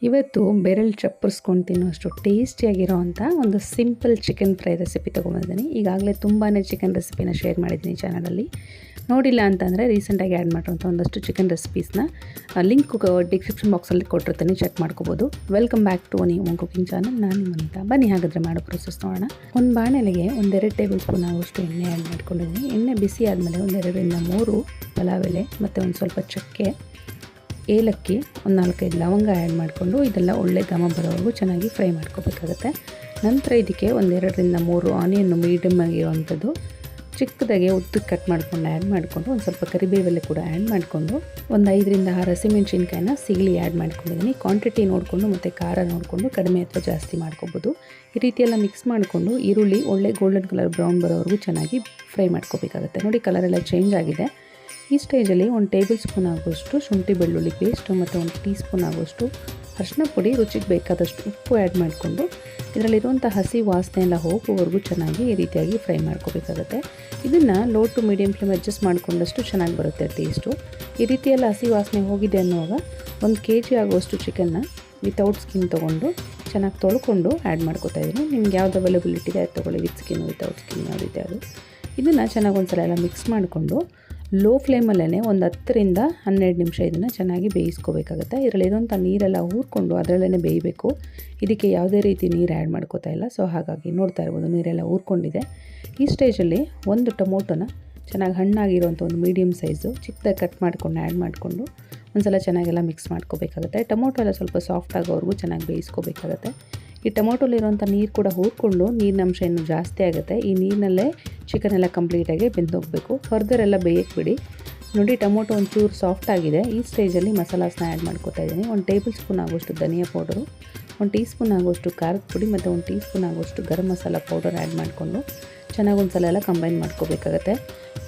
ಇವತ್ತು ಬೆರಳು ಚಪ್ಪರಿಸ್ಕೊಂಡು ತಿನ್ನುವಷ್ಟು ಟೇಸ್ಟಿಯಾಗಿರೋವಂಥ ಒಂದು ಸಿಂಪಲ್ ಚಿಕನ್ ಫ್ರೈ ರೆಸಿಪಿ ತೊಗೊಂಬಂದಿದ್ದೀನಿ. ಈಗಾಗಲೇ ತುಂಬಾ ಚಿಕನ್ ರೆಸಿಪಿನ ಶೇರ್ ಮಾಡಿದ್ದೀನಿ ಚಾನಲಲ್ಲಿ. ನೋಡಿಲ್ಲ ಅಂತಂದರೆ ರೀಸೆಂಟಾಗಿ ಆ್ಯಡ್ ಮಾಡಿರೋಂಥ ಒಂದಷ್ಟು ಚಿಕನ್ ರೆಸಿಪೀಸ್ನ ಲಿಂಕ್ ಡಿಸ್ಕ್ರಿಪ್ಷನ್ ಬಾಕ್ಸಲ್ಲಿ ಕೊಟ್ಟಿರ್ತೀನಿ, ಚೆಕ್ ಮಾಡ್ಕೋಬೋದು. ವೆಲ್ಕಮ್ ಬ್ಯಾಕ್ ಟು ನಿ ಕುಕಿಂಗ್ ಚಾನಲ್. ನಾನು ನಿಮ್ಮಂತ ಬನ್ನಿ ಹಾಗಾದರೆ ಮಾಡೋ ಪ್ರೊಸೆಸ್ ನೋಡೋಣ. ಒಂದು ಬಾಣಲೆಗೆ 1-2 ಟೇಬಲ್ ಸ್ಪೂನ್ ಆಗುವಷ್ಟು ಎಣ್ಣೆ ಆ್ಯಡ್ ಮಾಡ್ಕೊಂಡಿದ್ದೀನಿ. ಎಣ್ಣೆ ಬಿಸಿ ಆದಮೇಲೆ 1-2-3 ಪಲಾವ್ ಎಲೆ ಮತ್ತು ಒಂದು ಸ್ವಲ್ಪ ಚಕ್ಕೆ, ಏಲಕ್ಕಿ, ಒಂದು 4-5 ಲವಂಗ ಆ್ಯಡ್ ಮಾಡಿಕೊಂಡು ಇದೆಲ್ಲ ಒಳ್ಳೆ ಘಮ ಬರೋವರೆಗೂ ಚೆನ್ನಾಗಿ ಫ್ರೈ ಮಾಡ್ಕೋಬೇಕಾಗುತ್ತೆ. ನಂತರ ಇದಕ್ಕೆ 1-2-3 ಆನಿಯನ್ನು ಮೀಡಿಯಮ್ ಆಗಿರುವಂಥದ್ದು ಚಿಕ್ಕದಾಗಿ ಉದ್ದಕ್ಕೆ ಕಟ್ ಮಾಡ್ಕೊಂಡು ಆ್ಯಡ್ ಮಾಡಿಕೊಂಡು ಒಂದು ಸ್ವಲ್ಪ ಕರಿಬೇವೆಲ್ಲ ಕೂಡ ಆ್ಯಡ್ ಮಾಡಿಕೊಂಡು ಒಂದು 5-6 ಹಸಿಮೆಣ್ಸಿನ್ಕಾಯಿನ ಸಿಗಲಿ ಆ್ಯಡ್ ಮಾಡ್ಕೊಂಡಿದ್ದೀನಿ. ಕ್ವಾಂಟಿಟಿ ನೋಡಿಕೊಂಡು ಮತ್ತು ಖಾರ ನೋಡಿಕೊಂಡು ಕಡಿಮೆ ಅಥವಾ ಜಾಸ್ತಿ ಮಾಡ್ಕೋಬೋದು. ಈ ರೀತಿಯೆಲ್ಲ ಮಿಕ್ಸ್ ಮಾಡಿಕೊಂಡು ಈರುಳ್ಳಿ ಒಳ್ಳೆ ಗೋಲ್ಡನ್ ಕಲರ್ ಬ್ರೌನ್ ಬರೋವರೆಗೂ ಚೆನ್ನಾಗಿ ಫ್ರೈ ಮಾಡ್ಕೋಬೇಕಾಗುತ್ತೆ. ನೋಡಿ, ಕಲರೆಲ್ಲ ಚೇಂಜ್ ಆಗಿದೆ. ಈ ಸ್ಟೇಜಲ್ಲಿ 1 ಟೇಬಲ್ ಸ್ಪೂನ್ ಆಗುವಷ್ಟು ಶುಂಠಿ ಬೆಳ್ಳುಳ್ಳಿ ಪೇಸ್ಟು ಮತ್ತು 1 ಟೀ ಸ್ಪೂನ್ ಆಗುವಷ್ಟು ಅರಿಶಿನ ಪುಡಿ, ರುಚಿಗೆ ಬೇಕಾದಷ್ಟು ಉಪ್ಪು ಆ್ಯಡ್ ಮಾಡಿಕೊಂಡು ಇದರಲ್ಲಿರುವಂಥ ಹಸಿ ವಾಸನೆ ಎಲ್ಲ ಹೋಗುವವರೆಗೂ ಚೆನ್ನಾಗಿ ಈ ರೀತಿಯಾಗಿ ಫ್ರೈ ಮಾಡ್ಕೋಬೇಕಾಗುತ್ತೆ. ಇದನ್ನು low to medium flame adjust ಮಾಡಿಕೊಂಡಷ್ಟು ಚೆನ್ನಾಗಿ ಬರುತ್ತೆ ಟೇಸ್ಟು. ಈ ರೀತಿಯೆಲ್ಲ ಹಸಿ ವಾಸನೆ ಹೋಗಿದೆ ಅನ್ನುವಾಗ 1 kg ಆಗುವಷ್ಟು ಚಿಕನ್ನ ವಿತೌಟ್ ಸ್ಕಿನ್ ತೊಗೊಂಡು ಚೆನ್ನಾಗಿ ತೊಳ್ಕೊಂಡು ಆ್ಯಡ್ ಮಾಡ್ಕೋತಾ ಇದ್ದೀನಿ. ನಿಮ್ಗೆ ಯಾವ್ದು ಅವೈಲಬಿಲಿಟಿ ಇದೆ ಅದು ತೊಗೊಳ್ಳಿ, ವಿತ್ ಸ್ಕಿನ್ ವಿತೌಟ್ ಸ್ಕಿನ್ ಯಾವ ರೀತಿ ಅದು. ಇದನ್ನು ಚೆನ್ನಾಗಿ ಒಂದು ಸಲ ಎಲ್ಲ ಮಿಕ್ಸ್ ಮಾಡಿಕೊಂಡು ಲೋ ಫ್ಲೇಮಲ್ಲೇ ಒಂದು 10-12 ನಿಮಿಷ ಇದನ್ನು ಚೆನ್ನಾಗಿ ಬೇಯಿಸ್ಕೋಬೇಕಾಗುತ್ತೆ. ಇದರಲ್ಲಿರುವಂಥ ನೀರೆಲ್ಲ ಊರ್ಕೊಂಡು ಅದರಲ್ಲೇ ಬೇಯಬೇಕು. ಇದಕ್ಕೆ ಯಾವುದೇ ರೀತಿ ನೀರು ಆ್ಯಡ್ ಮಾಡ್ಕೋತಾ ಇಲ್ಲ. ಸೊ ಹಾಗಾಗಿ ನೋಡ್ತಾ ಇರ್ಬೋದು, ನೀರೆಲ್ಲ ಊರ್ಕೊಂಡಿದೆ. ಈ ಸ್ಟೇಜಲ್ಲಿ 1 ಟೊಮೊಟೊನ ಚೆನ್ನಾಗಿ ಹಣ್ಣಾಗಿರುವಂಥ ಒಂದು ಮೀಡಿಯಮ್ ಸೈಜು ಚಿಕ್ಕದಾಗಿ ಕಟ್ ಮಾಡ್ಕೊಂಡು ಆ್ಯಡ್ ಮಾಡಿಕೊಂಡು ಒಂದು ಸಲ ಚೆನ್ನಾಗೆಲ್ಲ ಮಿಕ್ಸ್ ಮಾಡ್ಕೋಬೇಕಾಗುತ್ತೆ. ಟೊಮೊಟೊ ಎಲ್ಲ ಸ್ವಲ್ಪ ಸಾಫ್ಟ್ ಆಗೋವರೆಗೂ ಚೆನ್ನಾಗಿ ಬೇಯಿಸ್ಕೋಬೇಕಾಗುತ್ತೆ. ಈ ಟೊಮೊಟೊಲಿರುವಂಥ ನೀರು ಕೂಡ ಹೂರ್ಕೊಂಡು ನೀರಿನ ಅಂಶ ಇನ್ನೂ ಜಾಸ್ತಿ ಆಗುತ್ತೆ. ಈ ನೀರಿನಲ್ಲೇ ಚಿಕನ್ ಎಲ್ಲ ಕಂಪ್ಲೀಟಾಗಿ ಬೆಂದೋಗಬೇಕು. ಫರ್ದರ್ ಎಲ್ಲ ಬೇಯಕ್ಕೆ ಬಿಡಿ. ನೋಡಿ, ಟೊಮೊಟೊ ಒಂಚೂರು ಸಾಫ್ಟ್ ಆಗಿದೆ. ಈ ಸ್ಟೇಜಲ್ಲಿ ಮಸಾಲಾಸ್ನ ಆ್ಯಡ್ ಮಾಡ್ಕೋತಾ ಇದ್ದೀನಿ. 1 ಟೇಬಲ್ ಸ್ಪೂನ್ ಆಗುವಷ್ಟು ಧನಿಯಾ ಪೌಡರು, 1 ಟೀ ಸ್ಪೂನ್ ಆಗುವಷ್ಟು ಖಾರದ ಪುಡಿ ಮತ್ತು 1 ಟೀ ಸ್ಪೂನ್ ಆಗುವಷ್ಟು ಗರಂ ಮಸಾಲ ಪೌಡರ್ ಆ್ಯಡ್ ಮಾಡಿಕೊಂಡು ಚೆನ್ನಾಗಿ ಒಂದು ಸಲ ಎಲ್ಲ ಕಂಬೈನ್ ಮಾಡ್ಕೋಬೇಕಾಗತ್ತೆ.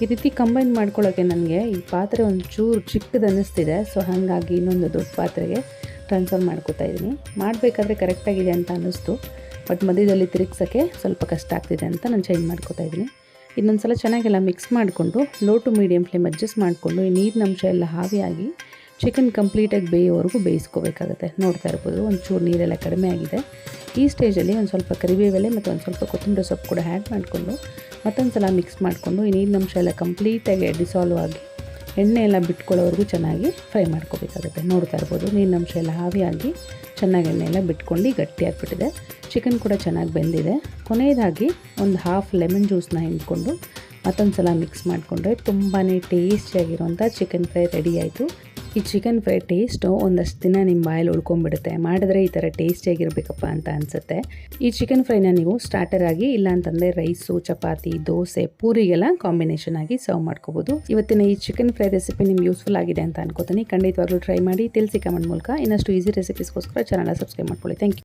ಈ ರೀತಿ ಕಂಬೈನ್ ಮಾಡ್ಕೊಳ್ಳೋಕ್ಕೆ ನನಗೆ ಈ ಪಾತ್ರೆ ಒಂಚೂರು ಚಿಕ್ಕದು ಅನ್ನಿಸ್ತಿದೆ. ಸೊ ಹಾಗಾಗಿ ಇನ್ನೊಂದು ದೊಡ್ಡ ಪಾತ್ರೆಗೆ ಟ್ರಾನ್ಸ್ಫರ್ ಮಾಡ್ಕೋತಾ ಇದ್ದೀನಿ. ಮಾಡಬೇಕಾದ್ರೆ ಕರೆಕ್ಟಾಗಿದೆ ಅಂತ ಅನ್ನಿಸ್ತು, ಬಟ್ ಮಧ್ಯದಲ್ಲಿ ತಿರುಗ್ಸೋಕ್ಕೆ ಸ್ವಲ್ಪ ಕಷ್ಟ ಆಗ್ತಿದೆ ಅಂತ ನಾನು ಚೇಂಜ್ ಮಾಡ್ಕೋತಾ ಇದ್ದೀನಿ. ಇನ್ನೊಂದು ಸಲ ಚೆನ್ನಾಗೆಲ್ಲ ಮಿಕ್ಸ್ ಮಾಡಿಕೊಂಡು low to medium flame adjust ಮಾಡಿಕೊಂಡು ಈ ನೀರಿನ ಅಂಶ ಎಲ್ಲ ಹಾವಿಯಾಗಿ ಚಿಕನ್ ಕಂಪ್ಲೀಟಾಗಿ ಬೇಯೋವರೆಗೂ ಬೇಯಿಸ್ಕೋಬೇಕಾಗುತ್ತೆ. ನೋಡ್ತಾ ಇರ್ಬೋದು, ಒಂಚೂರು ನೀರೆಲ್ಲ ಕಡಿಮೆ ಆಗಿದೆ. ಈ ಸ್ಟೇಜಲ್ಲಿ ಒಂದು ಸ್ವಲ್ಪ ಕರಿಬೇವೆಲೆ ಮತ್ತು ಒಂದು ಸ್ವಲ್ಪ ಕೊತ್ತಂಬರಿ ಸೊಪ್ಪು ಕೂಡ ಆ್ಯಡ್ ಮಾಡಿಕೊಂಡು ಮತ್ತೊಂದು ಸಲ ಮಿಕ್ಸ್ ಮಾಡಿಕೊಂಡು ಈ ನೀರಿನ ಅಂಶ ಎಲ್ಲ ಕಂಪ್ಲೀಟಾಗಿ ಡಿಸಾಲ್ವ್ ಆಗಿ ಎಣ್ಣೆ ಎಲ್ಲ ಬಿಟ್ಕೊಳ್ಳೋವರೆಗೂ ಚೆನ್ನಾಗಿ ಫ್ರೈ ಮಾಡ್ಕೋಬೇಕಾಗುತ್ತೆ. ನೋಡ್ತಾ ಇರ್ಬೋದು, ನೀರಿನ ಅಂಶ ಎಲ್ಲ ಹಾವಿಯಾಗಿ ಚೆನ್ನಾಗಿ ಎಣ್ಣೆ ಎಲ್ಲ ಬಿಟ್ಕೊಂಡು ಗಟ್ಟಿಯಾಗಿಬಿಟ್ಟಿದೆ. ಚಿಕನ್ ಕೂಡ ಚೆನ್ನಾಗಿ ಬೆಂದಿದೆ. ಕೊನೆಯದಾಗಿ ಒಂದು ಹಾಫ್ ಲೆಮನ್ ಜ್ಯೂಸನ್ನ ಹಿಂಡ್ಕೊಂಡು ಮತ್ತೊಂದು ಸಲ ಮಿಕ್ಸ್ ಮಾಡಿಕೊಂಡ್ರೆ ತುಂಬಾ ಟೇಸ್ಟಿಯಾಗಿರುವಂಥ ಚಿಕನ್ ಫ್ರೈ ರೆಡಿ ಆಯಿತು. ಈ ಚಿಕನ್ ಫ್ರೈ ಟೇಸ್ಟು ಒಂದಷ್ಟು ದಿನ ನಿಮ್ಮ ಬಾಯಲ್ಲಿ ಉಳ್ಕೊಂಡ್ಬಿಡುತ್ತೆ. ಮಾಡಿದ್ರೆ ಈ ಥರ ಟೇಸ್ಟಿಯಾಗಿರಬೇಕಪ್ಪ ಅಂತ ಅನಿಸುತ್ತೆ. ಈ ಚಿಕನ್ ಫ್ರೈನ ನೀವು ಸ್ಟಾರ್ಟರ್ ಆಗಿ, ಇಲ್ಲ ಅಂತಂದರೆ ರೈಸು, ಚಪಾತಿ, ದೋಸೆ, ಪೂರಿಗೆಲ್ಲ ಕಾಂಬಿನೇಷನ್ ಆಗಿ ಸರ್ವ್ ಮಾಡ್ಕೋಬೋದು. ಇವತ್ತಿನ ಈ ಚಿಕನ್ ಫ್ರೈ ರೆಸಿಪಿ ನಿಮ್ಗೆ ಯೂಸ್ಫುಲ್ ಆಗಿದೆ ಅಂತ ಅನ್ಕೋತೀನಿ. ಖಂಡಿತವಾಗ್ಲೂ ಟ್ರೈ ಮಾಡಿ ತಿಳಿಸಿ ಕಮೆಂಟ್ ಮೂಲಕ. ಇನ್ನಷ್ಟು ಈಸಿ ರೆಸಿಪೀಸ್ಗೋಸ್ಕರ ಚಾನಲ್ ಸಬ್ಸ್ಕ್ರೈಬ್ ಮಾಡ್ಕೊಳ್ಳಿ. Thank you.